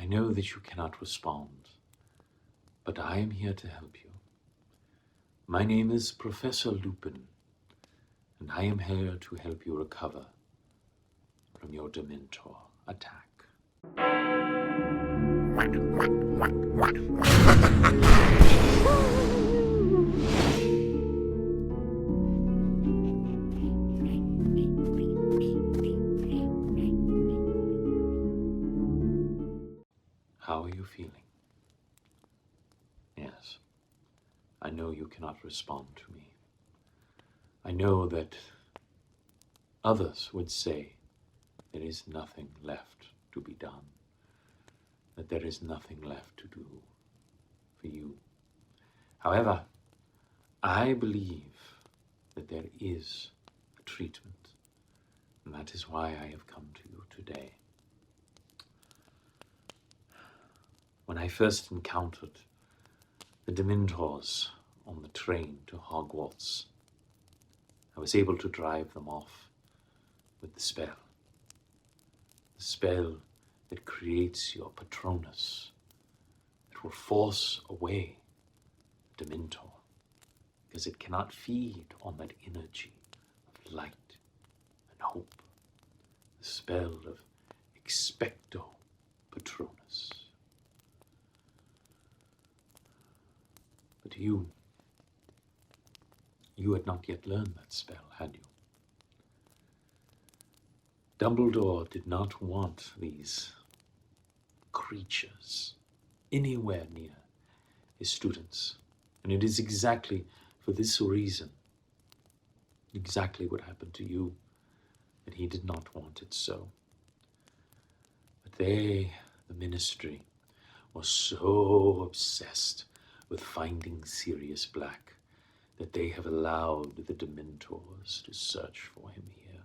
I know that you cannot respond, but I am here to help you. My name is Professor Lupin, and I am here to help you recover from your Dementor attack. How are you feeling? Yes, I know you cannot respond to me. I know that others would say there is nothing left to be done, that there is nothing left to do for you. However, I believe that there is a treatment, and that is why I have come to you today. When I first encountered the Dementors on the train to Hogwarts, I was able to drive them off with the spell that creates your Patronus, that will force away Dementor, because it cannot feed on that energy of light and hope, the spell of Expecto Patronus. But you had not yet learned that spell, had you? Dumbledore did not want these creatures anywhere near his students. And it is exactly for this reason, exactly what happened to you, that he did not want it so. But they, the Ministry, was so obsessed with finding Sirius Black that they have allowed the Dementors to search for him here.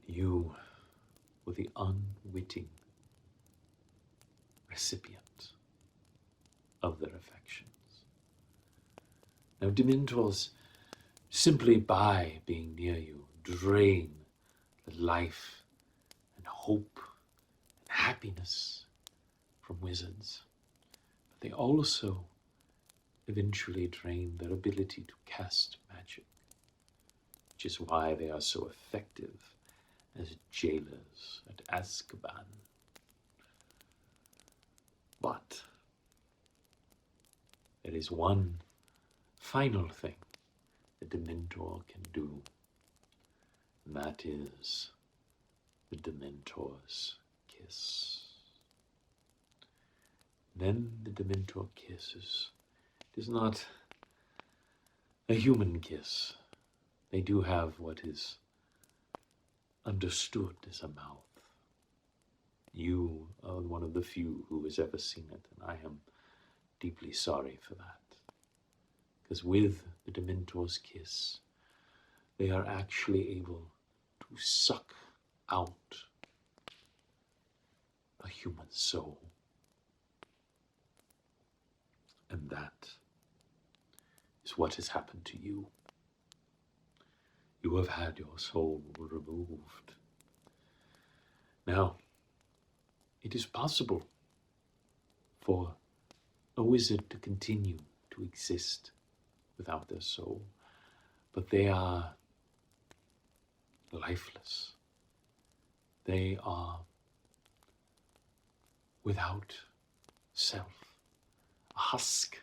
You were the unwitting recipient of their affections. Now, Dementors, simply by being near you, drain the life and hope and happiness from wizards. But they also eventually drain their ability to cast magic, which is why they are so effective as jailers at Azkaban. But there is one final thing the Dementor can do, and that is the Dementor's kiss. Then the Dementor kisses. It is not a human kiss. They do have what is understood as a mouth. You are one of the few who has ever seen it, and I am deeply sorry for that. Because with the Dementor's kiss, they are actually able to suck out a human soul. And that is what has happened to you. You have had your soul removed. Now, it is possible for a wizard to continue to exist without their soul, but they are lifeless. They are without self, a husk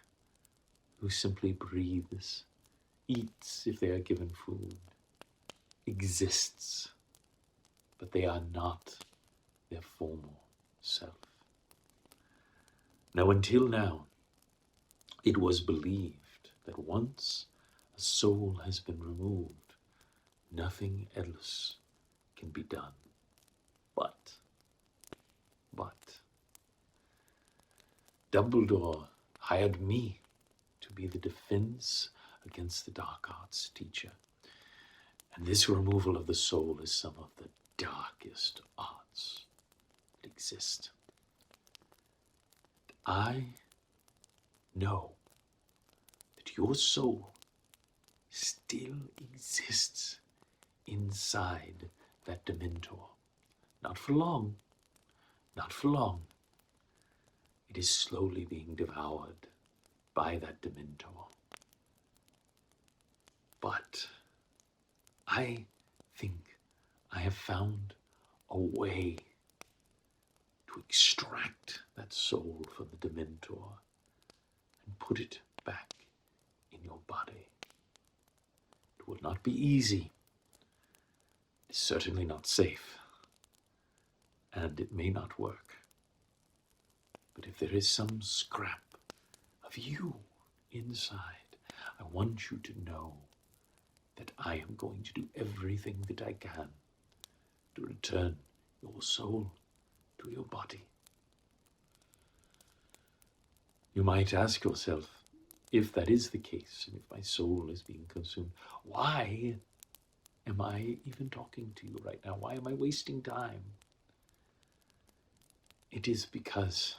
who simply breathes, eats if they are given food, exists, but they are not their former self. Now, until now, it was believed that once a soul has been removed, nothing else can be done. But Dumbledore hired me to be the defense against the dark arts teacher. And this removal of the soul is some of the darkest arts that exist. I know that your soul still exists inside that Dementor. Not for long, Not for long. It is slowly being devoured by that Dementor. But I think I have found a way to extract that soul from the Dementor and put it back in your body. It will not be easy. It's certainly not safe. And it may not work. But if there is some scrap of you inside, I want you to know that I am going to do everything that I can to return your soul to your body. You might ask yourself, if that is the case, and if my soul is being consumed, why am I even talking to you right now? Why am I wasting time? It is because,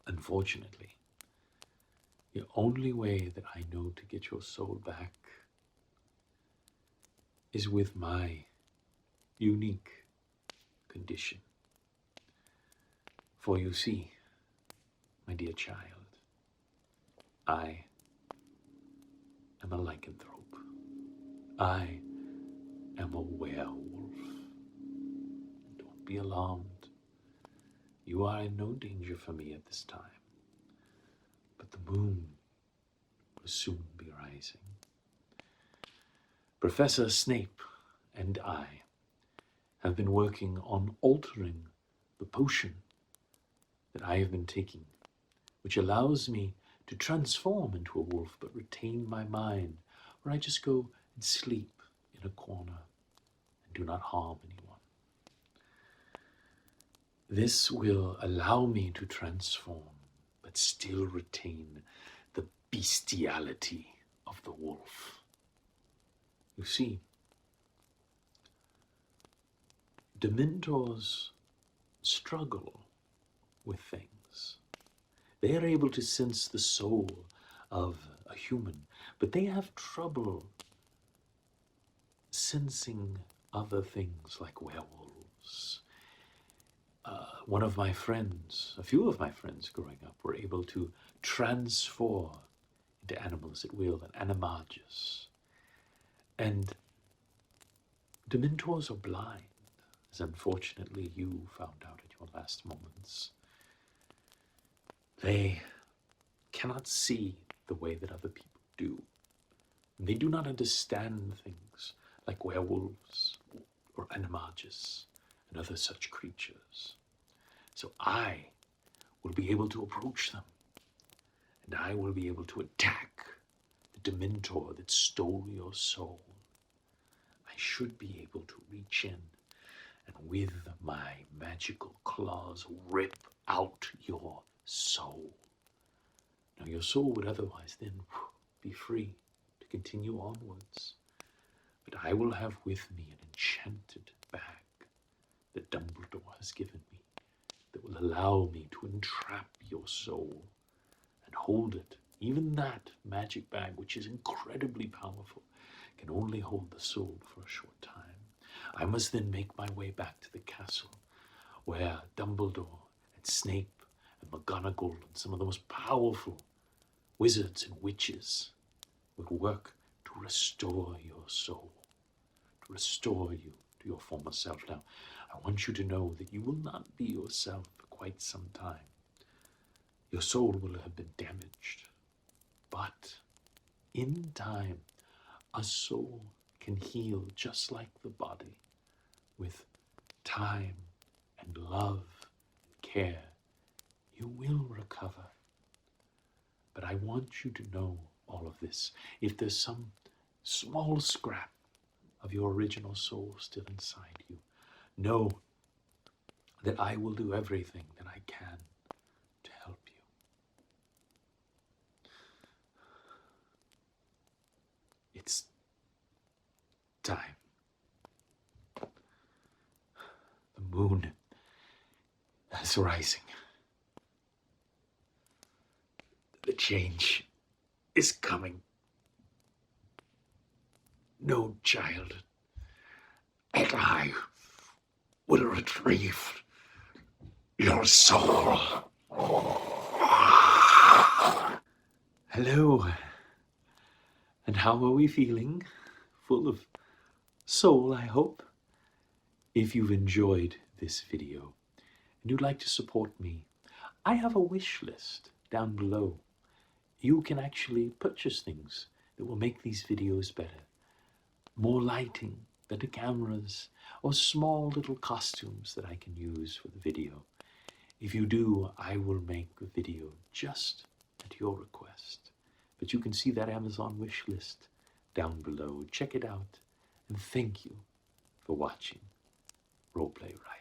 unfortunately, the only way that I know to get your soul back is with my unique condition. For you see, my dear child, I am a lycanthrope. I am a werewolf. Don't be alarmed. You are in no danger for me at this time. But the moon will soon be rising. Professor Snape and I have been working on altering the potion that I have been taking, which allows me to transform into a wolf but retain my mind, where I just go and sleep in a corner and do not harm anyone. This will allow me to transform but still retain the bestiality of the wolf. You see, Dementors struggle with things. They are able to sense the soul of a human, but they have trouble sensing other things like werewolves. One of my friends, a few of my friends growing up, were able to transform into animals at will, and animagus. And Dementors are blind, as unfortunately you found out at your last moments. They cannot see the way that other people do. They do not understand things like werewolves or animagus and other such creatures. So I will be able to approach them, and I will be able to attack the Dementor that stole your soul. I should be able to reach in and with my magical claws rip out your soul. Now your soul would otherwise then be free to continue onwards. But I will have with me an enchanted bag that Dumbledore has given me that will allow me to entrap your soul and hold it. Even that magic bag, which is incredibly powerful, can only hold the soul for a short time. I must then make my way back to the castle where Dumbledore and Snape and McGonagall and some of the most powerful wizards and witches would work to restore your soul, to restore you to your former self. Now, I want you to know that you will not be yourself for quite some time. Your soul will have been damaged, but in time, a soul can heal just like the body with time and love and care. You will recover. But I want you to know all of this. If there's some small scrap of your original soul still inside you, know that I will do everything that I can to help you. It's time. The moon is rising. The change is coming. No child, and I will retrieve your soul. Hello. And how are we feeling? Full of soul, I hope. If you've enjoyed this video and you'd like to support me, I have a wish list down below. You can actually purchase things that will make these videos better. More lighting, better cameras, or small little costumes that I can use for the video. If you do, I will make a video just at your request. But you can see that Amazon wish list down below. Check it out, and thank you for watching Roleplay Right.